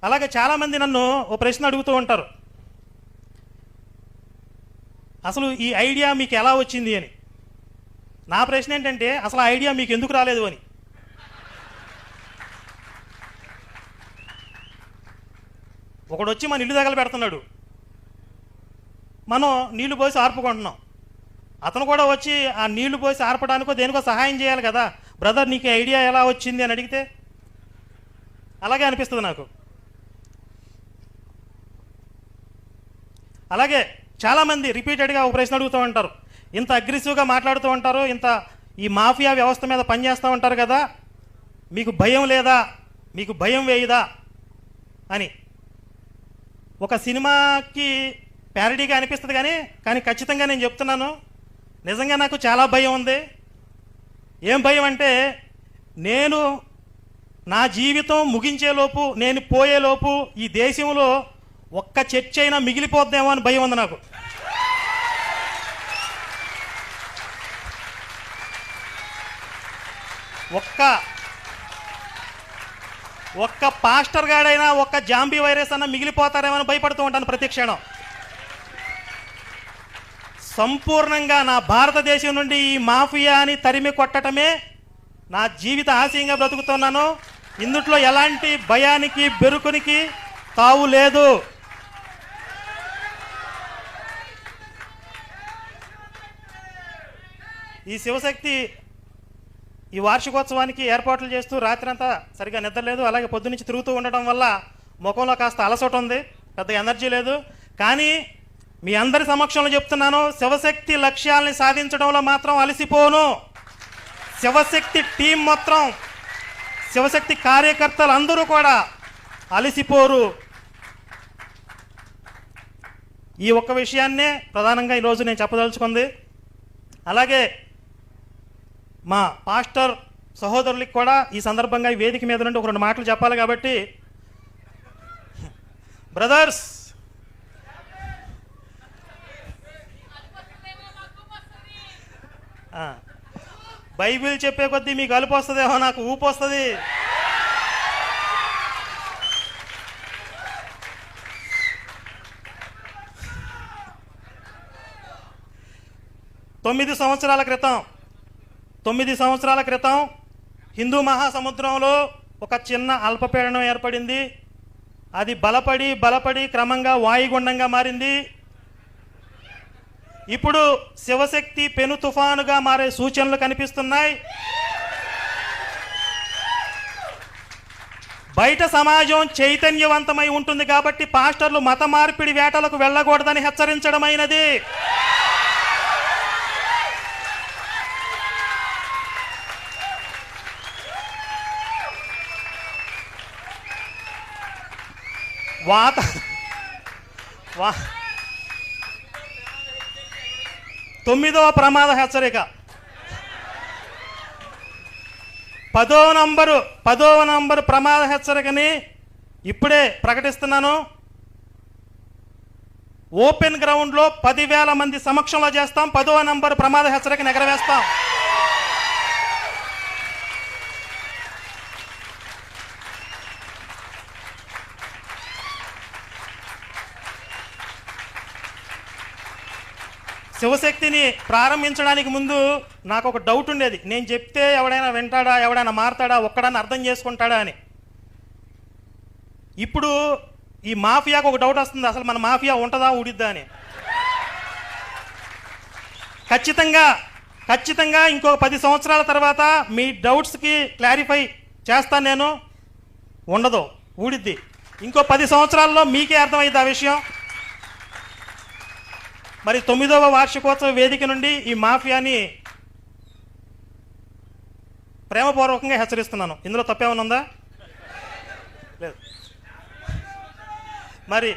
అలాగే చాలామంది నన్ను ఓ ప్రశ్న అడుగుతూ ఉంటారు, అసలు ఈ ఐడియా మీకు ఎలా వచ్చింది అని. నా ప్రశ్న ఏంటంటే, అసలు ఆ ఐడియా మీకు ఎందుకు రాలేదు అని. ఒకడు వచ్చి మన ఇల్లు దగ్గర పెడుతున్నాడు, మనం నీళ్లు పోసి ఆర్పుకుంటున్నాం. అతను కూడా వచ్చి ఆ నీళ్లు పోసి ఆర్పడానికో దేనికో సహాయం చేయాలి కదా. బ్రదర్, నీకు ఐడియా ఎలా వచ్చింది అని అడిగితే అలాగే అనిపిస్తుంది నాకు. అలాగే చాలామంది రిపీటెడ్గా ఒక ప్రశ్న అడుగుతూ ఉంటారు, ఇంత అగ్రెసివ్గా మాట్లాడుతూ ఉంటారు, ఇంత ఈ మాఫియా వ్యవస్థ మీద పనిచేస్తూ ఉంటారు కదా, మీకు భయం లేదా, మీకు భయం వేయదా అని. ఒక సినిమాకి ప్యారడీగా అనిపిస్తుంది కానీ ఖచ్చితంగా నేను చెప్తున్నాను, నిజంగా నాకు చాలా భయం ఉంది. ఏం భయం అంటే, నేను నా జీవితం ముగించేలోపు, నేను పోయేలోపు ఈ దేశంలో ఒక్క చర్చ అయినా మిగిలిపోద్దేమో అని భయం ఉంది నాకు. ఒక్క పాస్టర్ గాడైనా, ఒక్క జాంబీ వైరస్ అన్న మిగిలిపోతారేమో అని భయపడుతూ ఉంటాను ప్రతి క్షణం. సంపూర్ణంగా నా భారతదేశం నుండి ఈ మాఫియాని తరిమి కొట్టడమే నా జీవిత ఆశయంగా బ్రతుకుతున్నాను. ఇందుట్లో ఎలాంటి భయానికి బెరుకునికి తావు లేదు. ఈ శివశక్తి ఈ వార్షికోత్సవానికి ఏర్పాట్లు చేస్తూ రాత్రంతా సరిగా నిద్రలేదు, అలాగే పొద్దునుంచి తిరుగుతూ ఉండటం వల్ల ముఖంలో కాస్త అలసట ఉంది, పెద్ద ఎనర్జీ లేదు. కానీ మీ అందరి సమక్షంలో చెప్తున్నాను, శివశక్తి లక్ష్యాలని సాధించడంలో మాత్రం అలసిపోను. శివశక్తి టీం మొత్తం, శివశక్తి కార్యకర్తలు అందరూ కూడా అలసిపోరు. ఈ ఒక్క విషయాన్నే ప్రధానంగా ఈరోజు నేను చెప్పదలుచుకుంది. అలాగే మా పాస్టర్ సహోదరులకి కూడా ఈ సందర్భంగా ఈ వేదిక మీద నుండి ఒక 2 మాటలు చెప్పాలి కాబట్టి, బ్రదర్స్, బైబిల్ చెప్పే కొద్దీ మీకు అలుపు వస్తుందేమో, నాకు ఊపు వస్తుంది. తొమ్మిది సంవత్సరాల క్రితం హిందూ మహాసముద్రంలో ఒక చిన్న అల్పపీడనం ఏర్పడింది. అది బలపడి క్రమంగా వాయుగుండంగా మారింది. ఇప్పుడు శివశక్తి పెను తుఫానుగా మారే సూచనలు కనిపిస్తున్నాయి. బయట సమాజం చైతన్యవంతమై ఉంటుంది కాబట్టి పాస్టర్లు మత మార్పిడి వేటలకు వెళ్ళకూడదని హెచ్చరించడమైనది. తొమ్మిదవ ప్రమాద హెచ్చరిక, 10వ నంబరు ప్రమాద హెచ్చరికని ఇప్పుడే ప్రకటిస్తున్నాను. ఓపెన్ గ్రౌండ్లో 10,000 మంది సమక్షంలో చేస్తాం. 10వ నంబరు ప్రమాద హెచ్చరికని ఎగరవేస్తాం. శివశక్తిని ప్రారంభించడానికి ముందు నాకు ఒక డౌట్ ఉండేది, నేను చెప్తే ఎవడైనా వింటాడా, ఎవడైనా మారతాడా, ఒక్కడన్నా అర్థం చేసుకుంటాడా అని. ఇప్పుడు ఈ మాఫియాకు ఒక డౌట్ వస్తుంది, అసలు మన మాఫియా ఉంటుందా ఊడిద్దా అని. ఖచ్చితంగా ఇంకో 10 సంవత్సరాల తర్వాత మీ డౌట్స్కి క్లారిఫై చేస్తాను నేను. ఉండదు, ఊడిద్ది. ఇంకో 10 సంవత్సరాల్లో మీకే అర్థమైంది ఆ విషయం. మరి 9వ వార్షికోత్సవ వేదిక నుండి ఈ మాఫియాని ప్రేమపూర్వకంగా హెచ్చరిస్తున్నాను. ఇందులో తప్పేమైనా ఉందా? లేదు. మరి